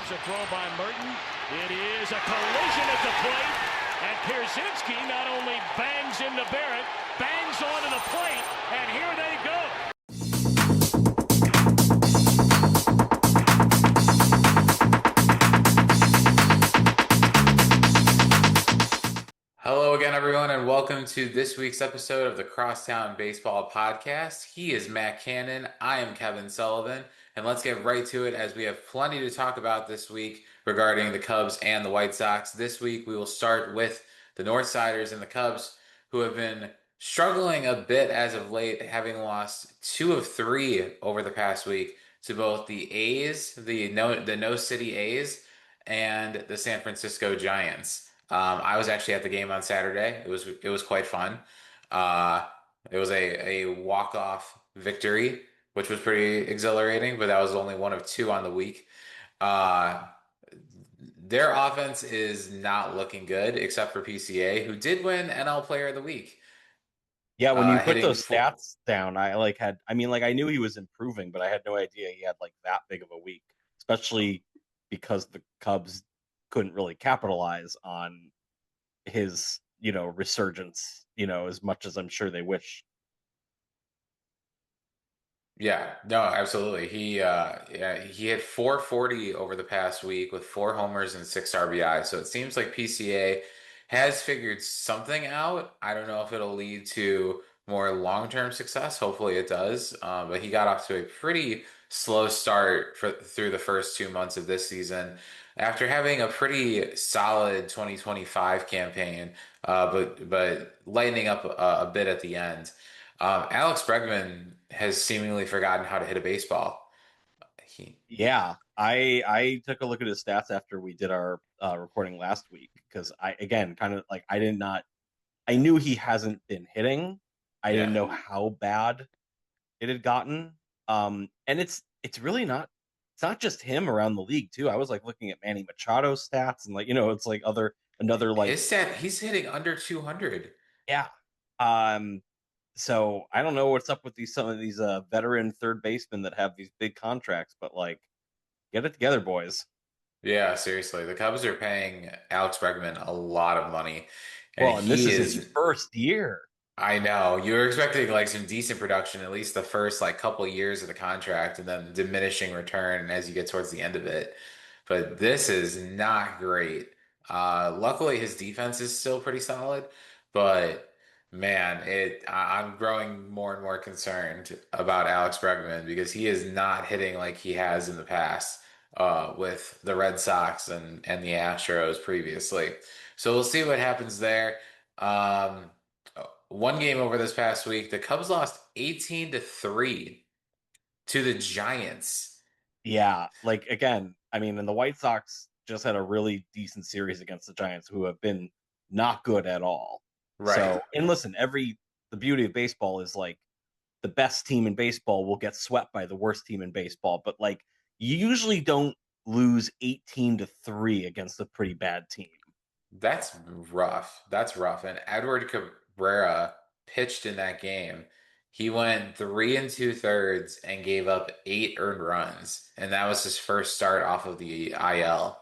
Here's a throw by Merton. It is a collision at the plate. And Pierzynski not only bangs into Barrett, bangs onto the plate, and here they go. Hello again, everyone, and welcome to this week's episode of the Crosstown Baseball Podcast. He is Matt Cannon. I am Kevin Sullivan, and let's get right to it as we have plenty to talk about this week regarding the Cubs and the White Sox. This week, we will start with the Northsiders and the Cubs, who have been struggling a bit as of late, having lost 2 of 3 over the past week to both the A's, the No City A's, and the San Francisco Giants. I was actually at the game on Saturday. It was quite fun. It was a walk-off victory, which was pretty exhilarating, but that was only one of 2 on the week. Their offense is not looking good, except for PCA, who did win NL Player of the Week. Yeah, when you put those stats down, I knew he was improving, but I had no idea he had like that big of a week, especially because the Cubs couldn't really capitalize on his, resurgence, as much as I'm sure they wish. Yeah, no, absolutely. He hit 440 over the past week with 4 homers and 6 RBI. So it seems like PCA has figured something out. I don't know if it'll lead to more long-term success. Hopefully it does. But he got off to a pretty slow start through the first 2 months of this season after having a pretty solid 2025 campaign, but lightening up a bit at the end. Alex Bregman has seemingly forgotten how to hit a baseball. I took a look at his stats after we did our recording last week because I knew he hasn't been hitting. I didn't know how bad it had gotten. And it's really not. It's not just him around the league too. I was like looking at Manny Machado's stats and it's like another like his stat. He's hitting under 200. Yeah. So I don't know what's up with some of these veteran third basemen that have these big contracts, but like, get it together, boys. Yeah, seriously, the Cubs are paying Alex Bregman a lot of money, and this is his first year. I know you were expecting like some decent production, at least the first like couple of years of the contract, and then diminishing return as you get towards the end of it. But this is not great. Luckily, his defense is still pretty solid, but man, I'm growing more and more concerned about Alex Bregman because he is not hitting like he has in the past with the Red Sox and the Astros previously. So we'll see what happens there. One game over this past week, the Cubs lost 18-3 to the Giants. Yeah, like again, and the White Sox just had a really decent series against the Giants, who have been not good at all. Right. So, and listen, the beauty of baseball is like the best team in baseball will get swept by the worst team in baseball, but like you usually don't lose 18-3 against a pretty bad team. That's rough. And Edward Cabrera pitched in that game. He went 3 2/3 and gave up 8 earned runs, and that was his first start off of the IL.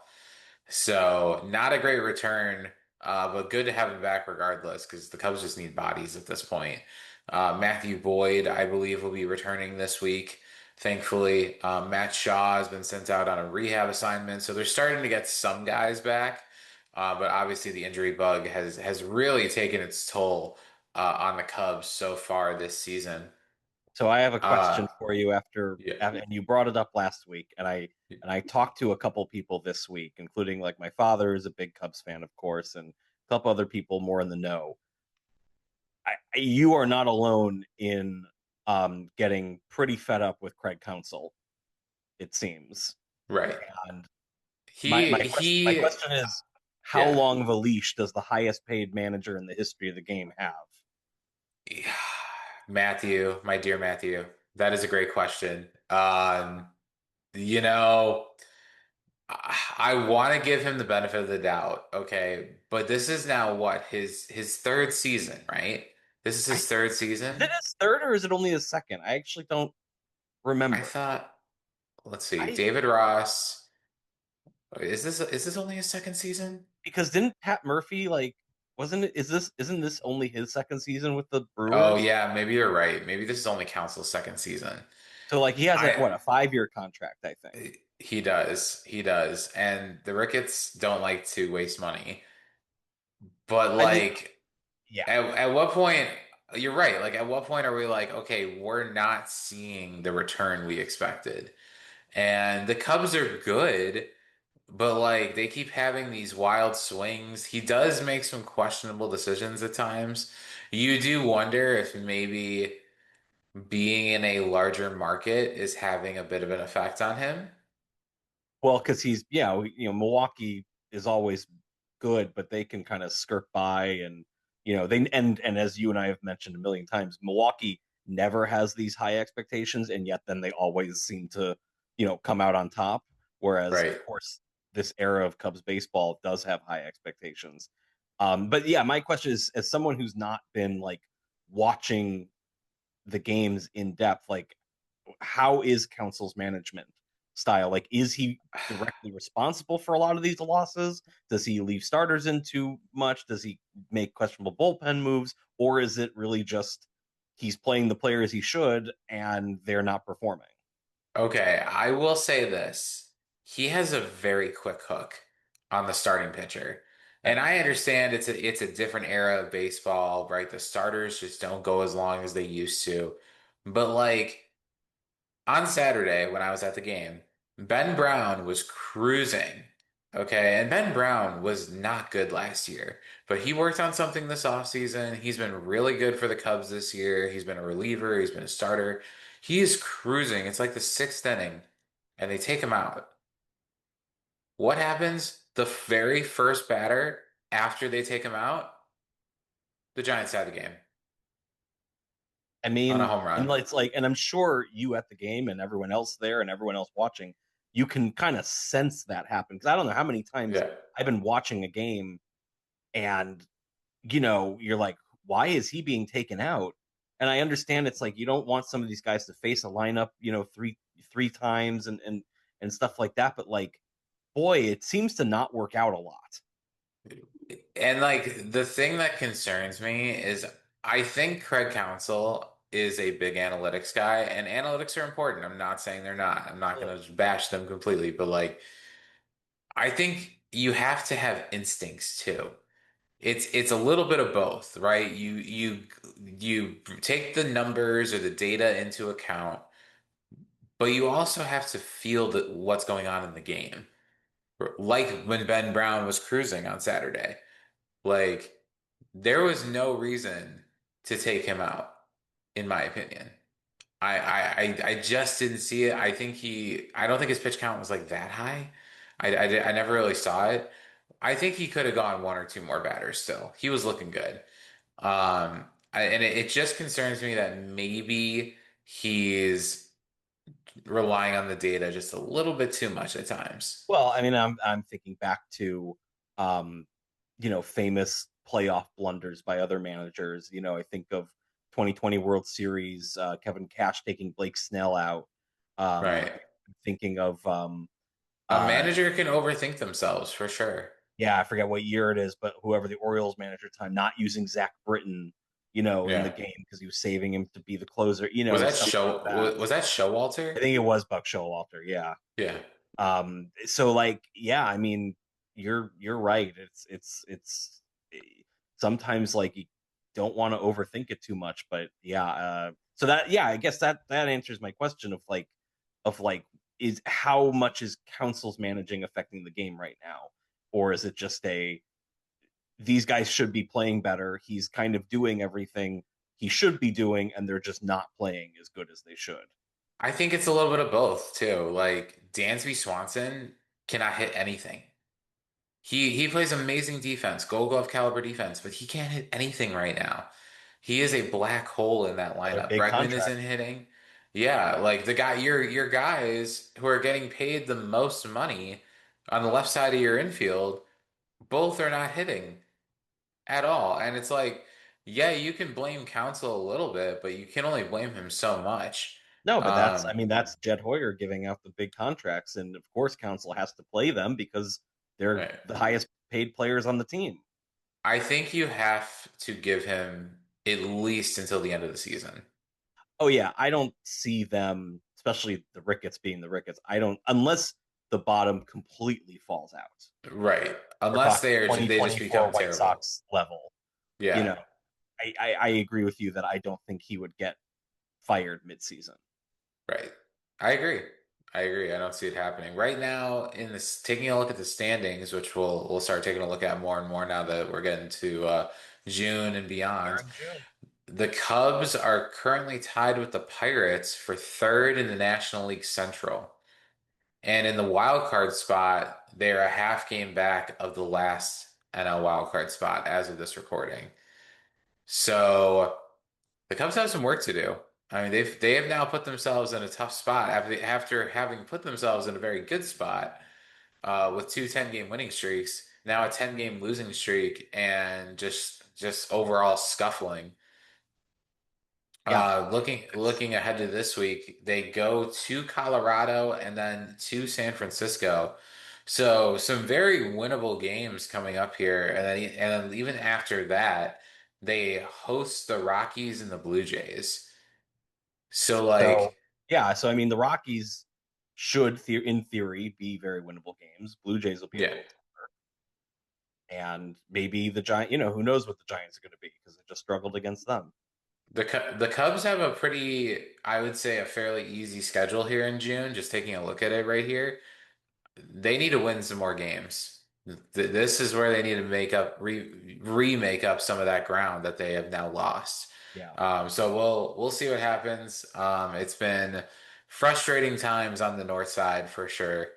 So not a great return, but good to have him back regardless, because the Cubs just need bodies at this point. Matthew Boyd, I believe, will be returning this week. Thankfully, Matt Shaw has been sent out on a rehab assignment, so they're starting to get some guys back. But obviously, the injury bug has really taken its toll on the Cubs so far this season. So I have a question for you after and you brought it up last week, and I talked to a couple people this week, including like my father is a big Cubs fan, of course, and a couple other people more in the know. You are not alone in getting pretty fed up with Craig Counsell, it seems. Right. And my question is, how long of a leash does the highest paid manager in the history of the game have? Matthew, my dear Matthew, that is a great question. I want to give him the benefit of the doubt, okay? But this is now what, his third season, right? This is his third season? Is it his third or is it only his second? I actually don't remember. I thought, let's see, David Ross, Is this only his second season? Because didn't Pat Murphy like wasn't it? Isn't this only his second season with the Oh Brewers? yeah, maybe you're right. Maybe this is only Council's second season. So like he has I a 5-year contract, I think. he does, and the Ricketts don't like to waste money. But I mean, like, yeah. at what point? You're right. Like, at what point are we like, okay, we're not seeing the return we expected? And the Cubs are good, but like they keep having these wild swings. He does make some questionable decisions at times. You do wonder if maybe being in a larger market is having a bit of an effect on him. Well, because Milwaukee is always good, but they can kind of skirt by, and they and as you and I have mentioned a million times, Milwaukee never has these high expectations, and yet then they always seem to come out on top. Whereas, Right. of course, this era of Cubs baseball does have high expectations. But yeah, my question is, as someone who's not been like watching the games in depth, like how is Council's management style? Like, is he directly responsible for a lot of these losses? Does he leave starters in too much? Does he make questionable bullpen moves? Or is it really just he's playing the players he should and they're not performing? Okay, I will say this. He has a very quick hook on the starting pitcher. And Okay. I understand it's a different era of baseball, right? The starters just don't go as long as they used to. But like on Saturday when I was at the game, Ben Brown was cruising. Okay, and Ben Brown was not good last year, but he worked on something this offseason. He's been really good for the Cubs this year. He's been a reliever, he's been a starter. He is cruising. It's like the sixth inning, and they take him out. What happens? The very first batter after they take him out, the Giants tie the game I on a mean, home and run. it's like, and I'm sure you at the game and everyone else there and everyone else watching, you can kind of sense that happen. Because I don't know how many times Yeah. I've been watching a game and you're like, why is he being taken out? And I understand it's like you don't want some of these guys to face a lineup, three times and stuff like that. But like, boy, it seems to not work out a lot. And like the thing that concerns me is I think Craig Counsell is a big analytics guy, and analytics are important. I'm not saying they're not. I'm not going to bash them completely, but like I think you have to have instincts too. It's a little bit of both, right? You take the numbers or the data into account, but you also have to feel what's going on in the game. Like when Ben Brown was cruising on Saturday. Like, there was no reason to take him out, in my opinion. I just didn't see it. I don't think his pitch count was like that high. I never really saw it. I think he could have gone one or two more batters still. He was looking good. And it just concerns me that maybe he's relying on the data just a little bit too much at times. Well, I mean, I'm thinking back to, um, famous playoff blunders by other managers. I think of 2020 World Series, Kevin Cash taking Blake Snell out. Right. I'm thinking of, A uh, manager can overthink themselves for sure. yeah, I forget what year it is, but whoever the Orioles manager at the time, not using Zach Britton, in the Yeah. game because he was saving him to be the closer, Was and that stuff like show that. was that I Showalter? think it was Buck Showalter. Yeah. Yeah. So like, yeah, I mean, you're right. Sometimes like you don't want to overthink it too much, but yeah. So that, yeah, I guess that answers my question of like is how much is Council's managing affecting the game right now, or is it just these guys should be playing better? He's kind of doing everything he should be doing, and they're just not playing as good as they should. I think it's a little bit of both too. Like Dansby Swanson cannot hit anything. He plays amazing defense, Gold Glove caliber defense, but he can't hit anything right now. He is a black hole in that Another lineup. big Bregman contract. isn't hitting. Yeah, like your guys who are getting paid the most money on the left side of your infield, both are not hitting at all. And it's like, yeah, you can blame Council a little bit, but you can only blame him so much. No, but that's Jed Hoyer giving out the big contracts, and of course Council has to play them because they're right. the highest paid players on the team. I think you have to give him at least until the end of the season. Oh yeah, I don't see them, especially the Ricketts being the Ricketts. I don't, unless the bottom completely falls out. Right. We're Unless talking they just 2024 become White terrible. Sox level. You Yeah. know, I agree with you that I don't think he would get fired midseason. Right. I agree. I agree. I don't see it happening right now. In this, taking a look at the standings, which we'll start taking a look at more and more now that we're getting to June and We're beyond. in June. The Cubs are currently tied with the Pirates for third in the National League Central, and in the wild card spot, they're a half game back of the last NL wild card spot as of this recording. So the Cubs have some work to do. I mean, they have now put themselves in a tough spot after having put themselves in a very good spot with two 10-game winning streaks, now a 10-game losing streak, and just overall scuffling. Yeah, Looking ahead to this week, they go to Colorado and then to San Francisco. So some very winnable games coming up here, and then even after that, they host the Rockies and the Blue Jays. So so like, yeah, so I mean the Rockies should, in theory, be very winnable games. Blue Jays will be a yeah, little tougher, and maybe the Giant. You know, who knows what the Giants are going to be because they just struggled against them. the Cubs have a pretty, I would say, a fairly easy schedule here in June. Just taking a look at it right here, they need to win some more games. This is where they need to remake up some of that ground that they have now lost. Yeah. So we'll see what happens. It's been frustrating times on the north side for sure.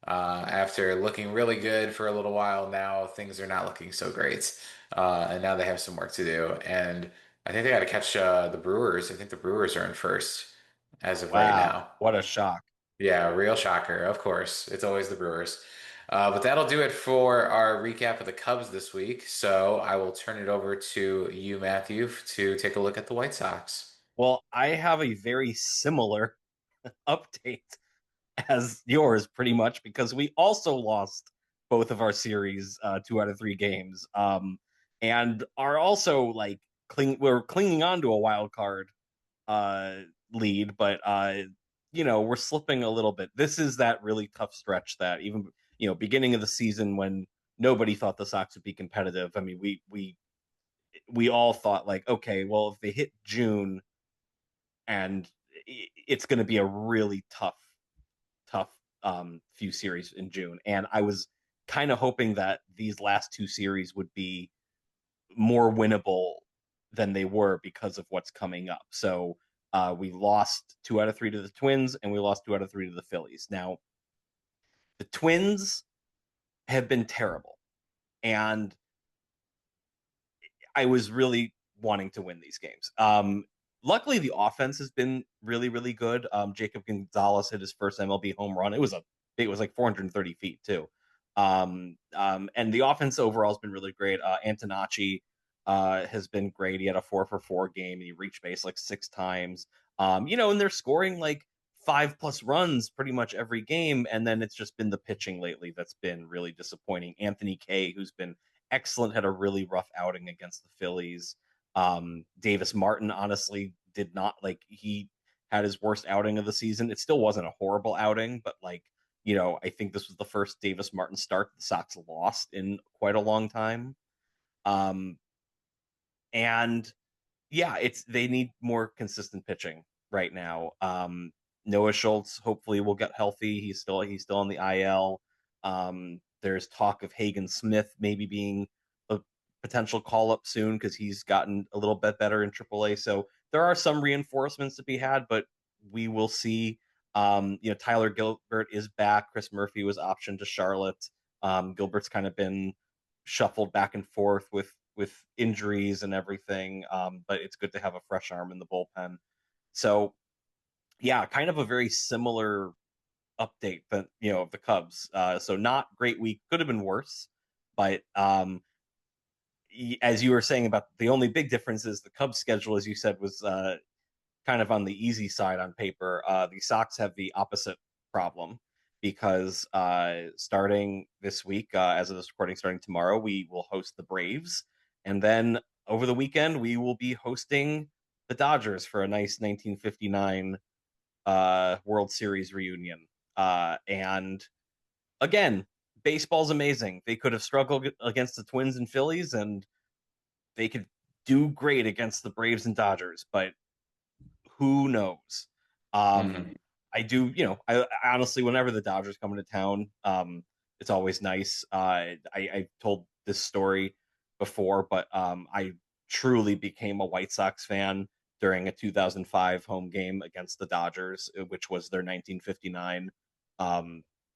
After looking really good for a little while, now things are not looking so great, and now they have some work to do. And I think they got to catch the Brewers. I think the Brewers are in first as of right Wow, now. what a shock. Yeah, real shocker. Of course, it's always the Brewers. But that'll do it for our recap of the Cubs this week. So I will turn it over to you, Matthew, to take a look at the White Sox. Well, I have a very similar update as yours, pretty much, because we also lost both of our series, 2 out of 3 games, and are also like we're clinging on to a wild card uh, lead, but we're slipping a little bit. This is that really tough stretch that even beginning of the season when nobody thought the Sox would be competitive. I mean, we all thought like, okay, well, if they hit June, and it's going to be a really tough few series in June, and I was kind of hoping that these last 2 series would be more winnable than they were because of what's coming up. So we lost 2 out of 3 to the Twins, and we lost 2 out of 3 to the Phillies. Now, the Twins have been terrible, and I was really wanting to win these games. Luckily, the offense has been really, really good. Jacob Gonzalez hit his first MLB home run. It was like 430 feet too. And the offense overall has been really great. Antonacci has been great. He had a 4-for-4 game, and he reached base like 6 times. And they're scoring like 5+ runs pretty much every game. And then it's just been the pitching lately that's been really disappointing. Anthony Kay, who's been excellent, had a really rough outing against the Phillies. Davis Martin honestly did not, like, he had his worst outing of the season. It still wasn't a horrible outing, but I think this was the first Davis Martin start the Sox lost in quite a long time. And yeah, they need more consistent pitching right now. Noah Schultz hopefully will get healthy. He's still on the IL. There's talk of Hagen Smith maybe being a potential call up soon because he's gotten a little bit better in AAA. So there are some reinforcements to be had, but we will see. Tyler Gilbert is back. Chris Murphy was optioned to Charlotte. Gilbert's kind of been shuffled back and forth with injuries and everything, but it's good to have a fresh arm in the bullpen. So yeah, kind of a very similar update that of the Cubs. So not great week, could have been worse, but as you were saying about the only big difference is the Cubs schedule, as you said, was kind of on the easy side on paper. The Sox have the opposite problem because starting this week, as of this recording, starting tomorrow, we will host the Braves, and then over the weekend we will be hosting the Dodgers for a nice 1959 World Series reunion. And again, baseball's amazing. They could have struggled against the Twins and Phillies, and they could do great against the Braves and Dodgers, but who knows? I do, I honestly, whenever the Dodgers come into town, it's always nice. I told this story before, but I truly became a White Sox fan during a 2005 home game against the Dodgers, which was their 1959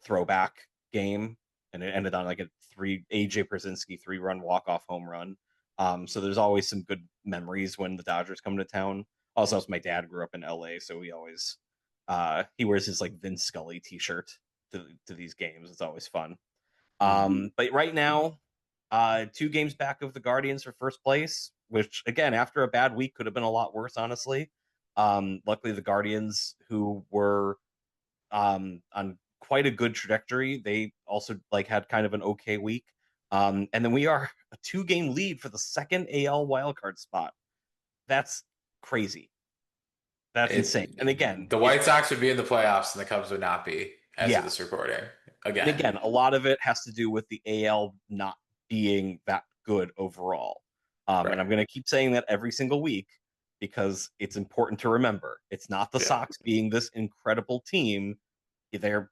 throwback game, and it ended on like a AJ Pierzynski 3-run walk-off home run. So there's always some good memories when the Dodgers come to town. Also, my dad grew up in LA, so he always he wears his like Vince Scully T-shirt to these games. It's always fun. But right now, 2 games back of the Guardians for first place, which again, after a bad week, could have been a lot worse, honestly. Luckily, the Guardians, who were on quite a good trajectory, they also like had kind of an okay week. And then we are a 2-game lead for the second AL wildcard spot. That's crazy. That's insane. And again, the White Sox would be in the playoffs and the Cubs would not be as of this recording. And again, a lot of it has to do with the AL not being that good overall. Right. And I'm going to keep saying that every single week because it's important to remember. It's not the Sox being this incredible team. They're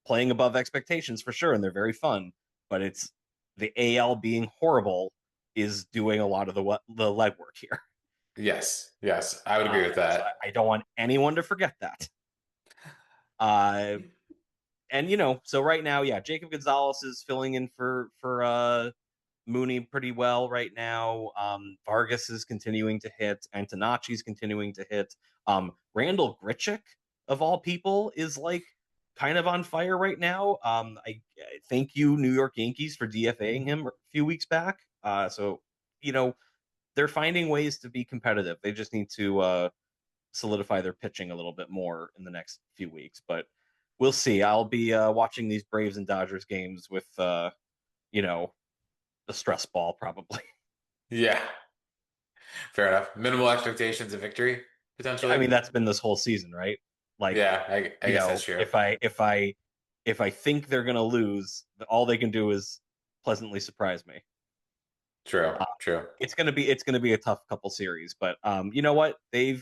playing above expectations for sure, and they're very fun. But it's the AL being horrible is doing a lot of the legwork here. Yes, I would agree with that. So I don't want anyone to forget that. And so right now, Jacob Gonzalez is filling in for Mooney pretty well right now. Vargas is continuing to hit. Antonacci's continuing to hit. Randall Grichuk, of all people, is like kind of on fire right now. I thank you, New York Yankees, for DFAing him a few weeks back. So they're finding ways to be competitive. They just need to solidify their pitching a little bit more in the next few weeks. But we'll see. I'll be watching these Braves and Dodgers games with, a stress ball probably. Yeah. Fair enough. Minimal expectations of victory, potentially. I mean, that's been this whole season, right? Like, I guess that's true. If I think they're gonna lose, all they can do is pleasantly surprise me. True. It's gonna be a tough couple series, but you know what? They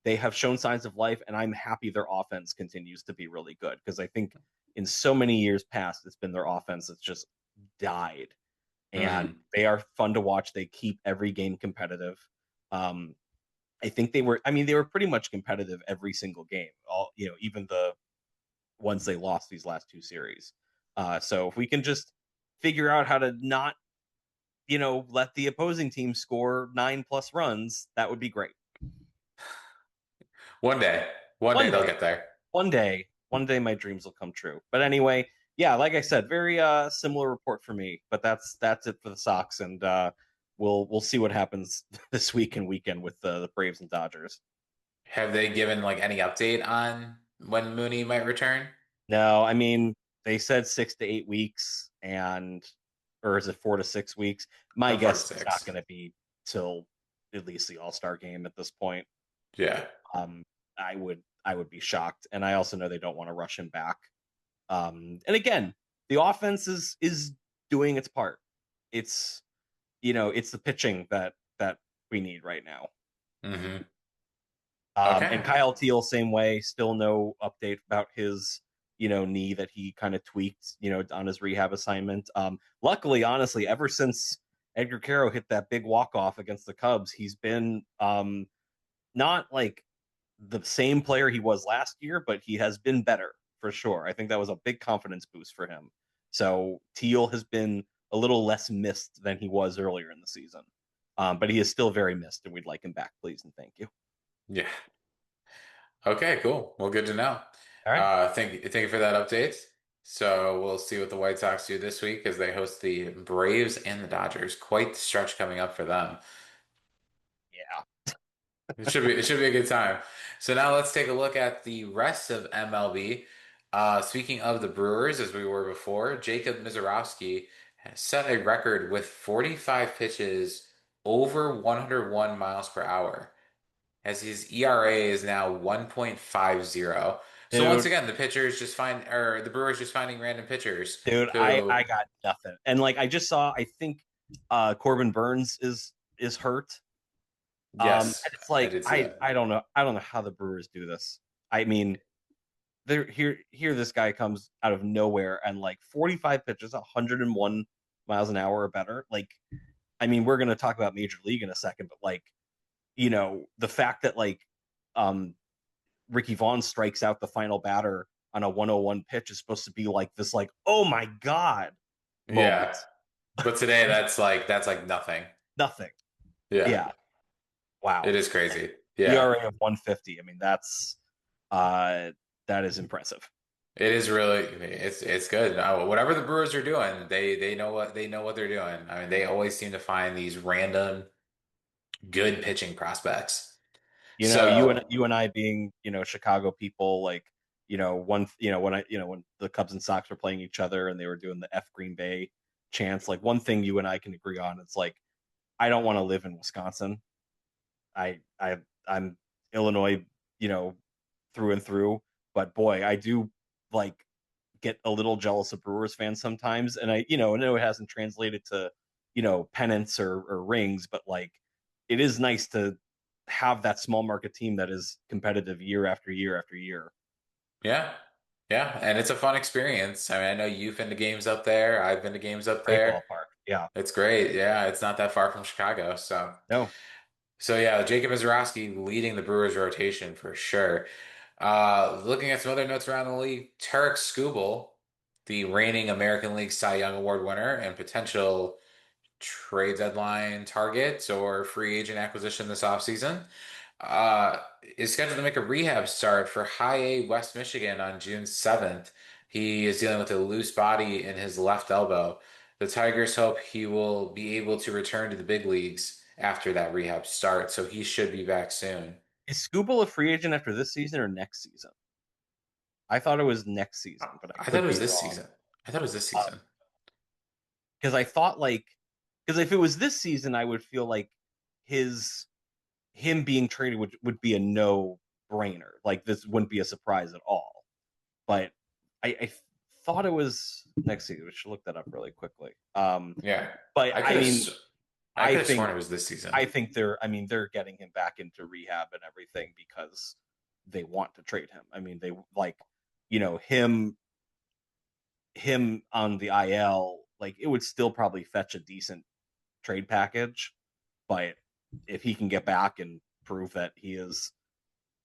have shown signs of life, and I'm happy their offense continues to be really good because I think in so many years past, it's been their offense that's just died, and they are fun to watch. They keep every game competitive. I think they were pretty much competitive every single game. Even the ones they lost these last 2 series. So if we can just figure out how to not let the opposing team score 9+ runs, that would be great. One day they'll get there. One day my dreams will come true. But anyway, like I said, very similar report for me. But that's it for the Sox, and we'll see what happens this week and weekend with the Braves and Dodgers. Have they given like any update on when Mooney might return? No, I mean they said 6 to 8 weeks, or is it 4 to 6 weeks? My guess is it's not going to be till at least the All-Star game at this point. Yeah. I would be shocked, and I also know they don't want to rush him back. And again, the offense is doing its part. It's it's the pitching that we need right now. Mm-hmm. Okay. And Kyle Teal, same way. Still no update about his knee that he kind of tweaked on his rehab assignment. Luckily, honestly, ever since Edgar Caro hit that big walk-off against the Cubs, he's been not like the same player he was last year, but he has been better for sure. I think that was a big confidence boost for him. So Teal has been a little less missed than he was earlier in the season. But he is still very missed, and we'd like him back, please, and thank you. Yeah. Okay, cool. Well, good to know. All right. Thank you for that update. So we'll see what the White Sox do this week as they host the Braves and the Dodgers. Quite the stretch coming up for them. Yeah. It should be a good time. So now let's take a look at the rest of MLB. Speaking of the Brewers, as we were before, Jacob Mizorowski has set a record with 45 pitches over 101 miles per hour, as his ERA is now 1.50. So once Dude, again, the Brewers just finding random pitchers dude, I who, got nothing. And like I just saw, I think Corbin Burns is hurt. yes, And it's I like did see that. I don't know how the Brewers do this. I mean, they're here this guy comes out of nowhere and like 45 pitches, 101 miles an hour or better. Like, I mean, we're gonna talk about Major League in a second, but like, the fact that like Ricky Vaughn strikes out the final batter on a 101 pitch is supposed to be like this, like, oh my God Yeah, moment. but today that's like nothing. Nothing. Yeah, Yeah. Wow. it is crazy. Yeah. ERA of 150. I mean, uh that is impressive. It is really it's good. Whatever the Brewers are doing, they know what they're doing. I mean, they always seem to find these random good pitching prospects. So You and I being, Chicago people, like, when the Cubs and Sox were playing each other and they were doing the F Green Bay chants, like one thing you and I can agree on, it's like I don't want to live in Wisconsin. I'm Illinois, through and through, but boy, I do like get a little jealous of Brewers fans sometimes, and I know it hasn't translated to pennants or rings, but like it is nice to have that small market team that is competitive year after year after year. yeah, yeah, and it's a fun experience. I mean, I know you've been to games up there. I've been to games up Great there. ballpark. Yeah. It's great. Yeah, it's not that far from Chicago. No. So yeah, Jacob Mizorowski leading the Brewers rotation for sure. Looking at some other notes around the league, Tarek Skubal, the reigning American League Cy Young Award winner and potential trade deadline target or free agent acquisition this offseason, is scheduled to make a rehab start for High A West Michigan on June 7th. He is dealing with a loose body in his left elbow. The Tigers hope he will be able to return to the big leagues after that rehab start, so he should be back soon. Is Scooble a free agent after this season or next season? I thought it was next season, but I I thought could it was be this wrong. season. I thought it was this season. Because I thought like, because if it was this season, I would feel like his him being traded would be a no brainer. Like this wouldn't be a surprise at all. But I thought it was next season. We should look that up really quickly. Yeah, But I I could have. mean, I I could have think sworn it was this season. they're getting him back into rehab and everything because they want to trade him. I mean, they like, him on the IL, like it would still probably fetch a decent trade package, but if he can get back and prove that he is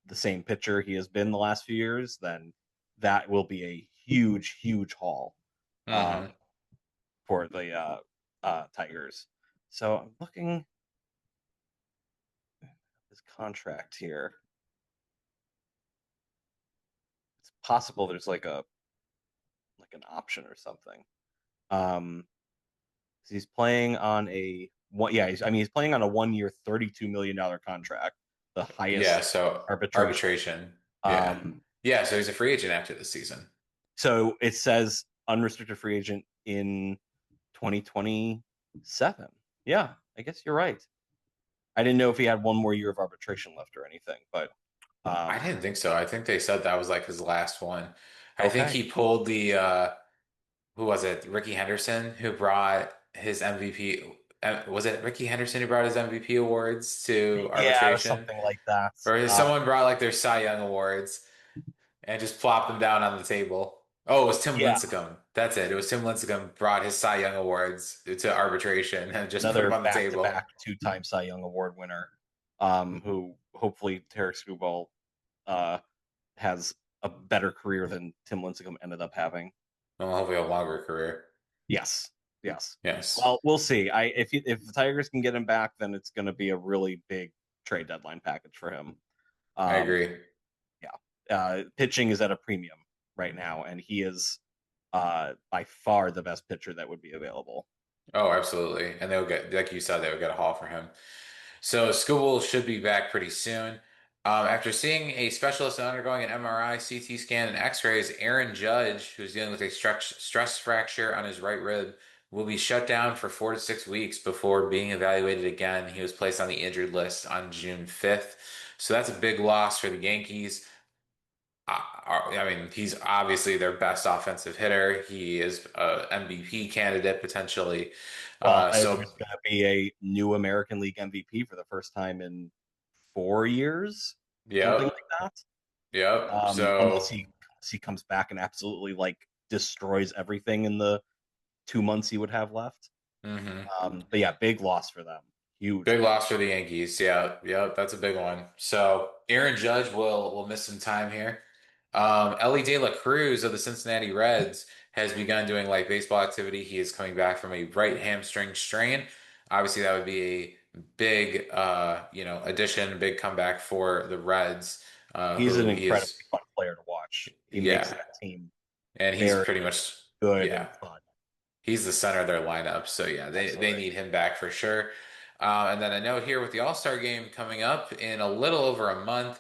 the same pitcher he has been the last few years, then that will be a huge, huge haul Hmm. for the Tigers. So I'm looking at his contract here. It's possible there's like an option or something. Um, he's playing on a one. Yeah, he's playing on a 1 year, $32 million contract, the Yeah, highest so arbitration. arbitration. Yeah. Um, Yeah, so he's a free agent after this season. so it says unrestricted free agent in 2027. Yeah, I guess you're right. I didn't know if he had one more year of arbitration left or anything, but I didn't think so. I think they said that was like his last one. I think okay. he pulled the who was it? Ricky Henderson who brought his MVP. Was it Ricky Henderson who brought his MVP awards to Yeah, it was arbitration? something like that. Or someone brought like their Cy Young awards and just plopped them down on the table. Oh, it was Tim Yeah, Lincecum. That's it. It was Tim Lincecum brought his Cy Young awards to arbitration and just put them another on the table. back-to-back two-time Cy Young Award winner, who hopefully Tarek Skubal has a better career than Tim Lincecum ended up having. Well, hopefully a longer career. Yes, yes. Yes, Well, we'll see. If the Tigers can get him back, then it's going to be a really big trade deadline package for him. I agree. Yeah, pitching is at a premium right now, and he is by far the best pitcher that would be available. Oh, absolutely. And they'll get, like you said, they would get a haul for him. So Skubal should be back pretty soon. After seeing a specialist and undergoing an MRI, CT scan, and X-rays, Aaron Judge, who's dealing with a stress fracture on his right rib, will be shut down for 4 to 6 weeks before being evaluated again. He was placed on the injured list on June 5th. So that's a big loss for the Yankees. I mean, he's obviously their best offensive hitter. He is a MVP candidate potentially. Well, there's So going to be a new American League MVP for the first time in 4 years, something yep, like that. yep. Unless So he comes back and absolutely like destroys everything in the 2 months he would have left. mhm. But yeah, big loss for them. Huge Big loss. loss for the Yankees. Yeah, yeah, that's a big one. So Aaron Judge will miss some time here. Ellie De La Cruz of the Cincinnati Reds has begun doing light baseball activity. He is coming back from a right hamstring strain. Obviously, that would be a big, addition, big comeback for the Reds. He's an Who he incredibly is, fun player to watch. He makes yeah, that team and he's very pretty much, good and yeah, fun. he's the center of their lineup. So yeah, they Absolutely. need him back for sure. And then I know here with the All-Star game coming up in a little over a month,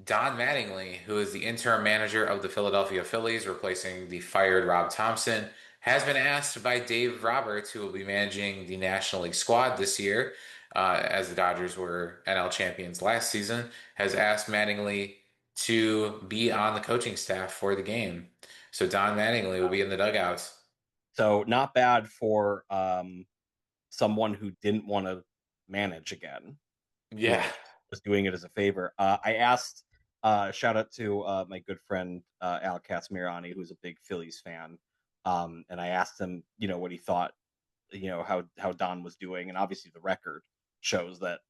Don Mattingly, who is the interim manager of the Philadelphia Phillies, replacing the fired Rob Thompson, has been asked by Dave Roberts, who will be managing the National League squad this year, as the Dodgers were NL champions last season, has asked Mattingly to be on the coaching staff for the game. So Don Mattingly will be in the dugouts. So not bad for someone who didn't want to manage again, Yeah. was doing it as a favor. I asked, shout out to my good friend Al Katzmirani, who's a big Phillies fan, and I asked him, what he thought, how Don was doing, and obviously the record shows that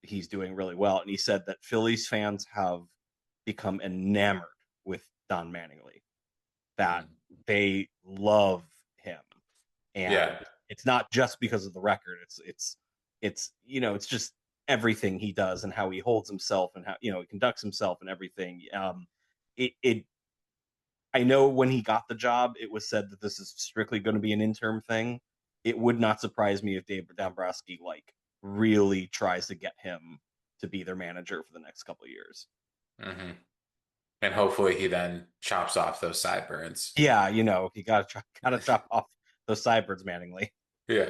he's doing really well. And he said that Phillies fans have become enamored with Don Mattingly, that they love him, Yeah. and it's not just because of the record. It's just everything he does and how he holds himself and how he conducts himself and everything. It I know when he got the job, it was said that this is strictly going to be an interim thing. It would not surprise me if Dave Dombrowski really tries to get him to be their manager for the next couple of years. hmm And hopefully he then chops off those sideburns. Yeah, he gotta chop off those sideburns, Mattingly. Yeah.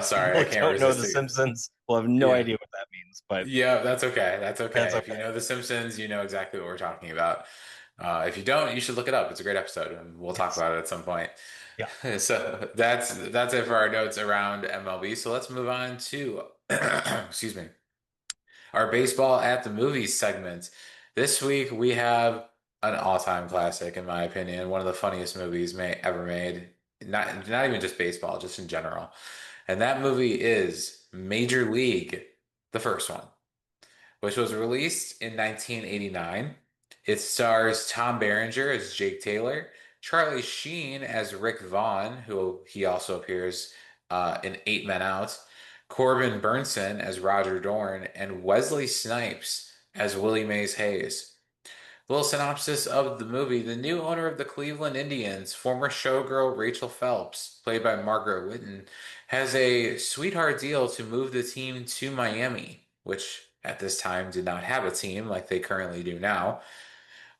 Sorry, People I who can't don't know The resist it. Simpsons will have no Yeah. idea what that means, but Yeah, that's okay. That's that's okay. If you okay. know The Simpsons, you know exactly what we're talking about. If you don't, you should look it up. It's a great episode, and we'll talk Yes. about it at some point. Yeah. So that's it for our notes around MLB. So let's move on to excuse me, our baseball at the movies segment. This week we have an all-time classic, in my opinion, one of the funniest movies ever made. Not even just baseball, just in general. And that movie is Major League, the first one, which was released in 1989. It stars Tom Berenger as Jake Taylor, Charlie Sheen as Rick Vaughn, who he also appears in Eight Men Out, Corbin Burnson as Roger Dorn, and Wesley Snipes as Willie Mays Hayes. Little synopsis of the movie. The new owner of the Cleveland Indians, former showgirl Rachel Phelps, played by Margaret Whitten, has a sweetheart deal to move the team to Miami, which at this time did not have a team like they currently do now.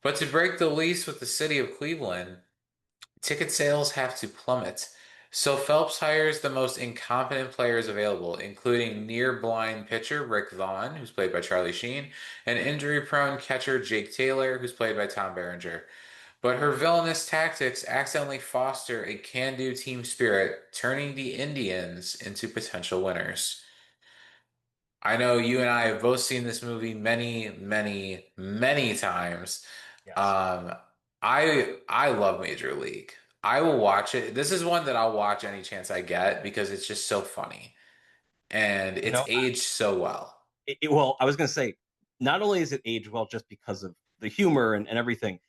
But to break the lease with the city of Cleveland, ticket sales have to plummet. So Phelps hires the most incompetent players available, including near blind pitcher Rick Vaughn, who's played by Charlie Sheen, and injury prone catcher Jake Taylor, who's played by Tom Berenger. But her villainous tactics accidentally foster a can do team spirit, turning the Indians into potential winners. I know you and I have both seen this movie many, many, many times. Yes. Um, I love Major League. I will watch it. This is one that I'll watch any chance I get because it's just so funny and You it's know, aged so well. well, I was going to say, not only is it aged well just because of the humor and everything,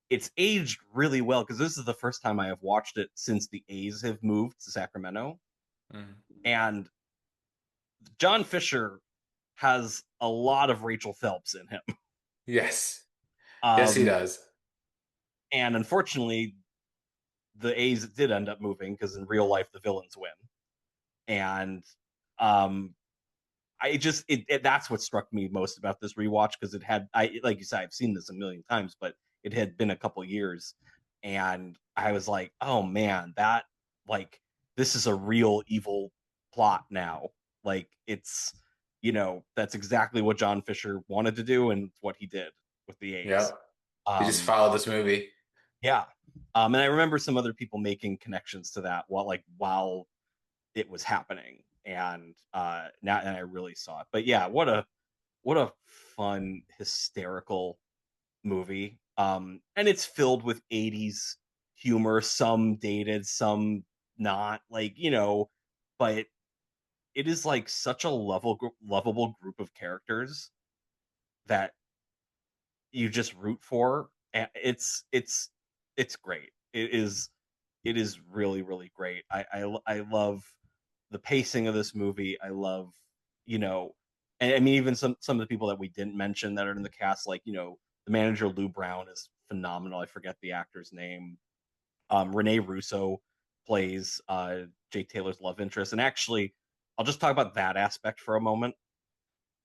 it's aged really well because this is the first time I have watched it since the A's have moved to Sacramento. Mhm. And John Fisher has a lot of Rachel Phelps in him. Yes. Yes, he Um, does. and unfortunately, the A's did end up moving because in real life, the villains win. And that's what struck me most about this rewatch, because like you said, I've seen this a million times, but it had been a couple years, and I was like, oh man, that like this is a real evil plot now. Like it's that's exactly what John Fisher wanted to do and what he did with the A's. Yep. He just followed this movie. Yeah. And I remember some other people making connections to that while it was happening. And now and I really saw it. But yeah, what a fun, hysterical movie. And it's filled with 80s humor, some dated, some not, but it is like such a lovable group of characters that you just root for. And it's great. It is really, really great. I love the pacing of this movie. I love, and I mean, even some of the people that we didn't mention that are in the cast, like, the manager Lou Brown is phenomenal. I forget the actor's name. Renee Russo plays Jake Taylor's love interest. And actually, I'll just talk about that aspect for a moment,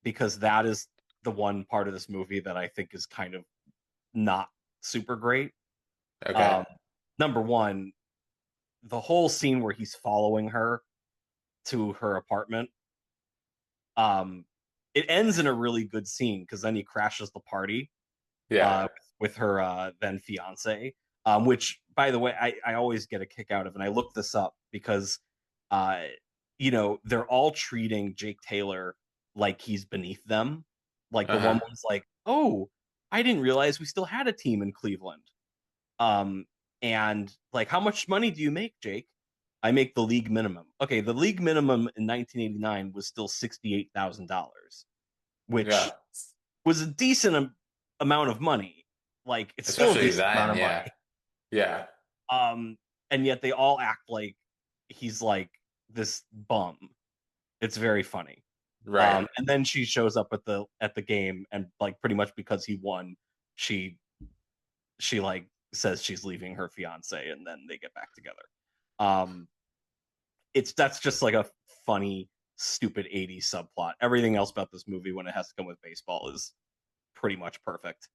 because that is the one part of this movie that I think is kind of not super great. Okay. Number one, the whole scene where he's following her to her apartment, it ends in a really good scene, because then he crashes the party with her then fiance, which, by the way, I always get a kick out of, and I looked this up because they're all treating Jake Taylor like he's beneath them. Like the one was like, oh, I didn't realize we still had a team in Cleveland. And like, how much money do you make, Jake? I make the league minimum. Okay, the league minimum in 1989 was still $68,000, which was a decent amount of money. Like, it's especially still a decent amount of money. Yeah. And yet they all act like he's like this bum. It's very funny. Right. And then she shows up at the game, and like pretty much because he won, she like says she's leaving her fiance, and then they get back together. That's just like a funny, stupid 80s subplot. Everything else about this movie, when it has to come with baseball, is pretty much perfect.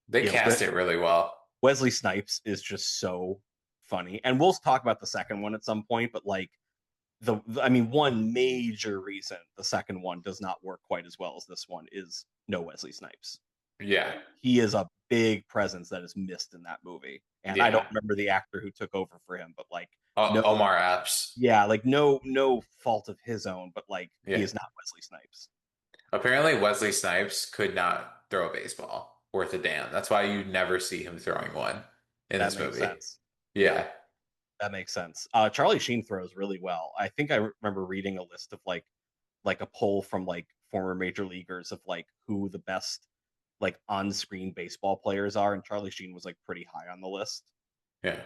They cast it really well. Wesley Snipes is just so funny, and we'll talk about the second one at some point, but like one major reason the second one does not work quite as well as this one is no Wesley Snipes. Yeah. He is a big presence that is missed in that movie. And I don't remember the actor who took over for him, but like Omar Epps. Yeah, like no fault of his own, but like he is not Wesley Snipes. Apparently Wesley Snipes could not throw a baseball worth a damn. That's why you never see him throwing one in this movie. Sense. Yeah. That makes sense. Charlie Sheen throws really well. I think I remember reading a list of like a poll from like former major leaguers of like who the best like on-screen baseball players are, and Charlie Sheen was like pretty high on the list. Yeah.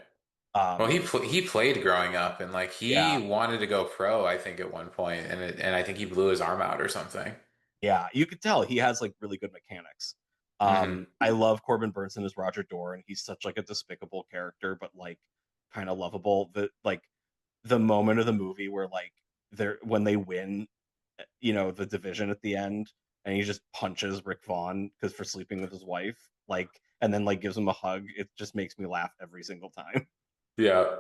Well, he played growing up, and like he wanted to go pro, I think, at one point, and I think he blew his arm out or something. Yeah, you could tell he has like really good mechanics. I love Corbin Burnson as Roger Dorn. He's such like a despicable character, but like kind of lovable. The moment of the movie where like when they win, the division at the end, and he just punches Rick Vaughn for sleeping with his wife, like, and then like gives him a hug. It just makes me laugh every single time. Yeah.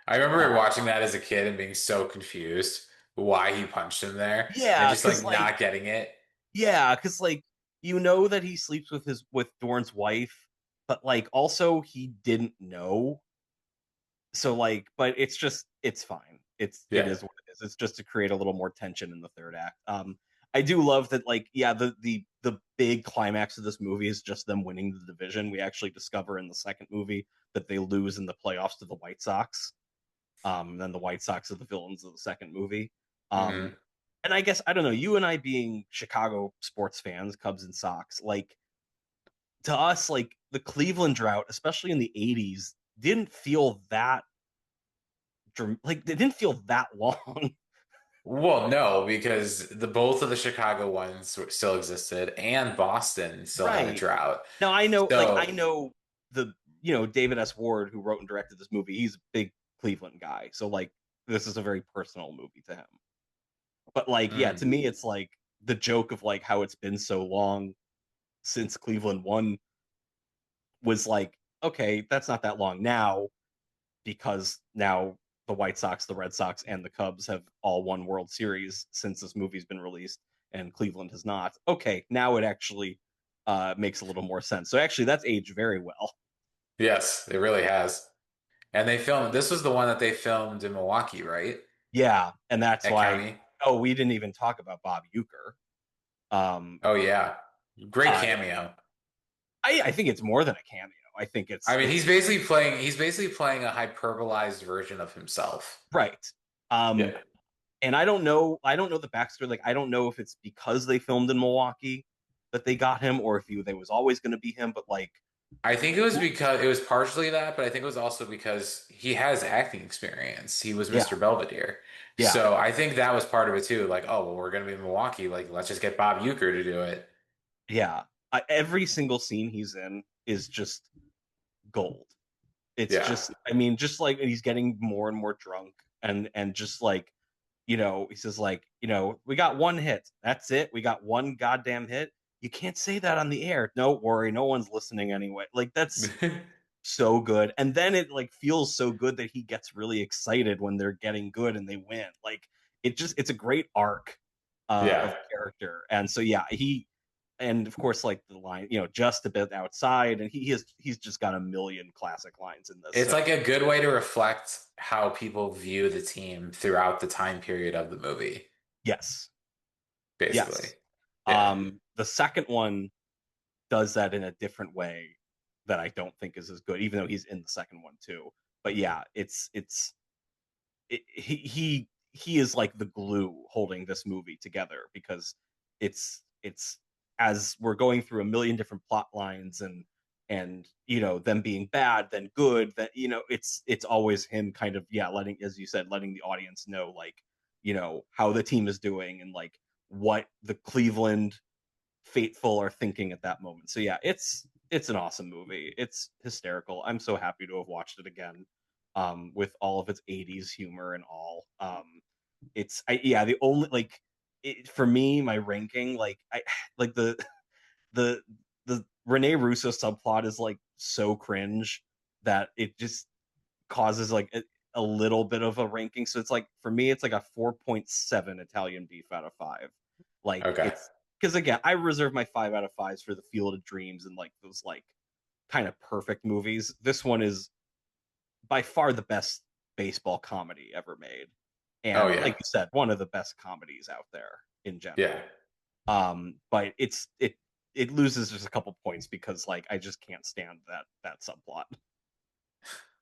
I remember watching that as a kid and being so confused why he punched him there. Yeah, and just like not getting it. Yeah, because like that he sleeps with Dorn's wife, but like also he didn't know. So like, but it's fine. It is what it is. It's just to create a little more tension in the third act. I do love that, like, the big climax of this movie is just them winning the division. We actually discover in the second movie that they lose in the playoffs to the White Sox. Then the White Sox are the villains of the second movie. And I guess, I don't know, you and I being Chicago sports fans, Cubs and Sox, like, to us, like, the Cleveland drought, especially in the 80s, didn't feel that, like, it didn't feel that long. Well, no, because both of the Chicago ones still existed, and Boston still had a drought. Now I know, David S. Ward, who wrote and directed this movie, he's a big Cleveland guy, so like this is a very personal movie to him. But like, yeah, to me, it's like the joke of like how it's been so long since Cleveland won was like, okay, that's not that long now, because now the White Sox, the Red Sox, and the Cubs have all won World Series since this movie's been released, and Cleveland has not. Okay, now it actually makes a little more sense. So actually, that's aged very well. Yes, it really has. And this was the one that they filmed in Milwaukee, right? Yeah, and that's At why. County. Oh, we didn't even talk about Bob Uecker. Oh yeah, great Uh, cameo. I think it's more than a cameo. I think I mean, it's he's basically playing a hyperbolized version of himself. right. Yeah. And I don't know the backstory. Like, I don't know if it's because they filmed in Milwaukee that they got him, or if they was always going to be him. But like, I think it was partially that, but I think it was also because he has acting experience. He was yeah, Mr. Belvedere. yeah, So I think that was part of it too. Like, oh, well, we're going to be in Milwaukee. Like, let's just get Bob Uecker to do it. yeah. Every single scene he's in is just gold. It's Yeah. just, I mean, just like he's getting more and more drunk, and just like, he says like, we got one hit. That's it. We got one goddamn hit. You can't say that on the air. Don't worry, no one's listening anyway. Like, that's so good. And then it like feels so good that he gets really excited when they're getting good and they win. Like, it's a great arc Yeah. of character. And so yeah, and of course, like the line, just a bit outside, and he's just got a million classic lines in this. It's So like a good way to reflect how people view the team throughout the time period of the movie, yes, basically. yes. Yeah. The second one does that in a different way that I don't think is as good, even though he's in the second one too. But yeah, he is like the glue holding this movie together, because it's as we're going through a million different plot lines, and them being bad, then good, that it's always him kind of, yeah, letting, as you said, letting the audience know, like, how the team is doing, and like what the Cleveland faithful are thinking at that moment. So yeah, it's an awesome movie. It's hysterical. I'm so happy to have watched it again, with all of its 80s humor and all. Yeah, the only, like, for me, my ranking, like, I like the the Rene Russo subplot is like so cringe that it just causes like a little bit of a ranking. So it's like, for me, it's like a 4.7 Italian beef out of 5. Like, Okay. it's because, again, I reserve my 5 out of 5s for the Field of Dreams and like those like kind of perfect movies. This one is by far the best baseball comedy ever made, Oh and yeah. like you said, one of the best comedies out there in Yeah. general. But it loses just a couple points because, like, I just can't stand that subplot.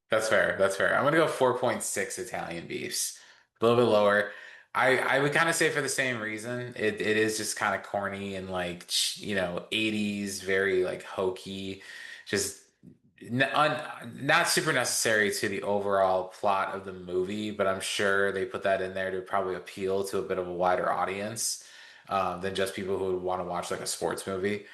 That's fair. That's fair. I'm gonna go 4.6 Italian beefs. A little bit lower. I would kind of say for the same reason. It is just kind of corny and like 80s, very like hokey, just not super necessary to the overall plot of the movie, but I'm sure they put that in there to probably appeal to a bit of a wider audience than just people who would want to watch like a sports movie.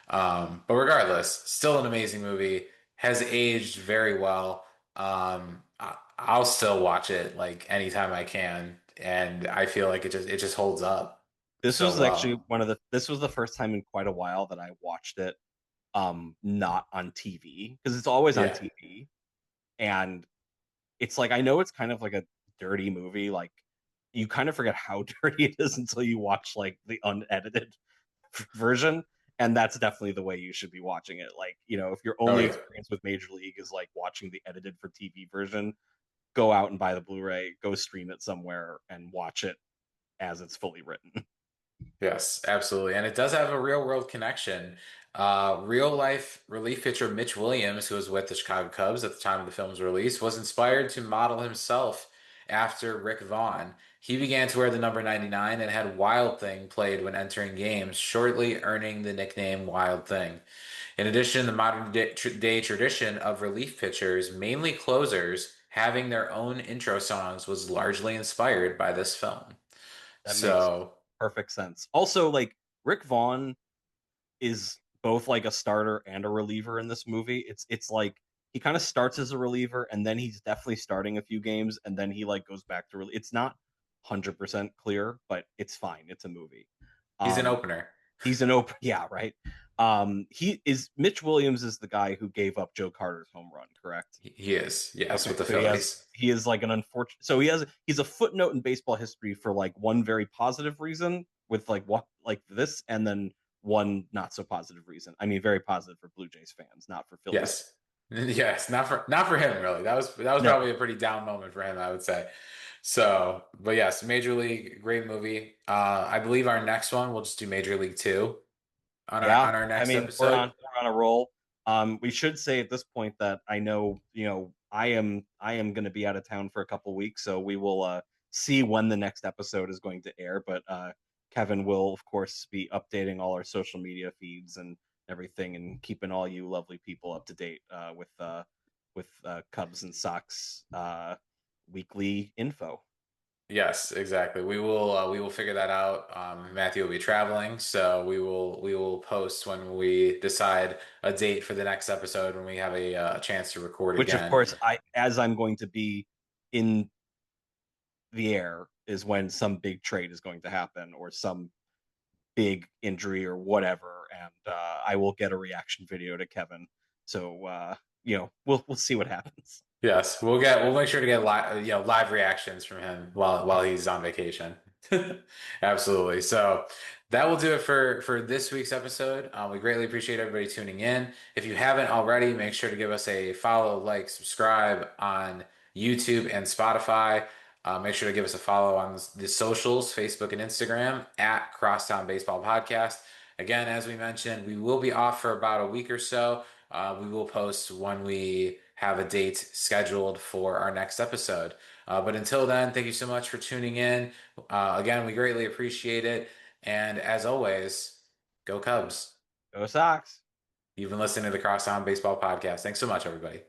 But regardless, still an amazing movie. Has aged very well. I'll still watch it like anytime I can, and I feel like it just holds up This so was actually well. this was the first time in quite a while that I watched it not on TV, because it's always on Yeah. TV, and it's like, I know it's kind of like a dirty movie, like, you kind of forget how dirty it is until you watch like the unedited version, and that's definitely the way you should be watching it. Like, if your Oh only yeah. experience with Major League is like watching the edited for TV version, go out and buy the Blu-ray, go stream it somewhere, and watch it as it's fully written. Yes, absolutely. And it does have a real world connection. Real life relief pitcher Mitch Williams, who was with the Chicago Cubs at the time of the film's release, was inspired to model himself after Rick Vaughn. He began to wear the number 99 and had Wild Thing played when entering games, shortly earning the nickname Wild Thing. In addition, the modern day tradition of relief pitchers, mainly closers, having their own intro songs was largely inspired by this film. That makes So, perfect sense. Also, like, Rick Vaughn is both like a starter and a reliever in this movie. It's like he kind of starts as a reliever, and then he's definitely starting a few games, and then he like goes back to it's not 100% clear, but it's fine. It's a movie. He's an opener. He's an opener. Yeah, right. Mitch Williams is the guy who gave up Joe Carter's home run, correct? He is, yes, okay, with the so Phillies. He is like an unfortunate. So he's a footnote in baseball history for like one very positive reason with like what like this, and then one not so positive reason. I mean, very positive for Blue Jays fans, not for Phillies. Yes, not for him really. That was probably a pretty down moment for him, I would say. So, but yes, Major League, great movie. I believe our next one we'll just do Major League 2 on our next episode. We're on a roll. We should say at this point that I know, I am going to be out of town for a couple weeks, so we will see when the next episode is going to air. But Kevin will, of course, be updating all our social media feeds and everything, and keeping all you lovely people up to date with Cubs and Sox weekly info. Yes, exactly. We will figure that out. Matthew will be traveling, so we will post when we decide a date for the next episode when we have a chance to record Which, again. of course, I'm going to be in the air is when some big trade is going to happen or some big injury or whatever, and I will get a reaction video to Kevin. So we'll see what happens. Yes, we'll make sure to get live reactions from him while he's on vacation. Absolutely. So that will do it for this week's episode. We greatly appreciate everybody tuning in. If you haven't already, make sure to give us a follow, like, subscribe on YouTube and Spotify. Make sure to give us a follow on the socials, Facebook and Instagram at Crosstown Baseball Podcast. Again, as we mentioned, we will be off for about a week or so. We will post when we have a date scheduled for our next episode. But until then, thank you so much for tuning in. Again, we greatly appreciate it. And as always, go Cubs. Go Sox. You've been listening to the Crosstown Baseball Podcast. Thanks so much, everybody.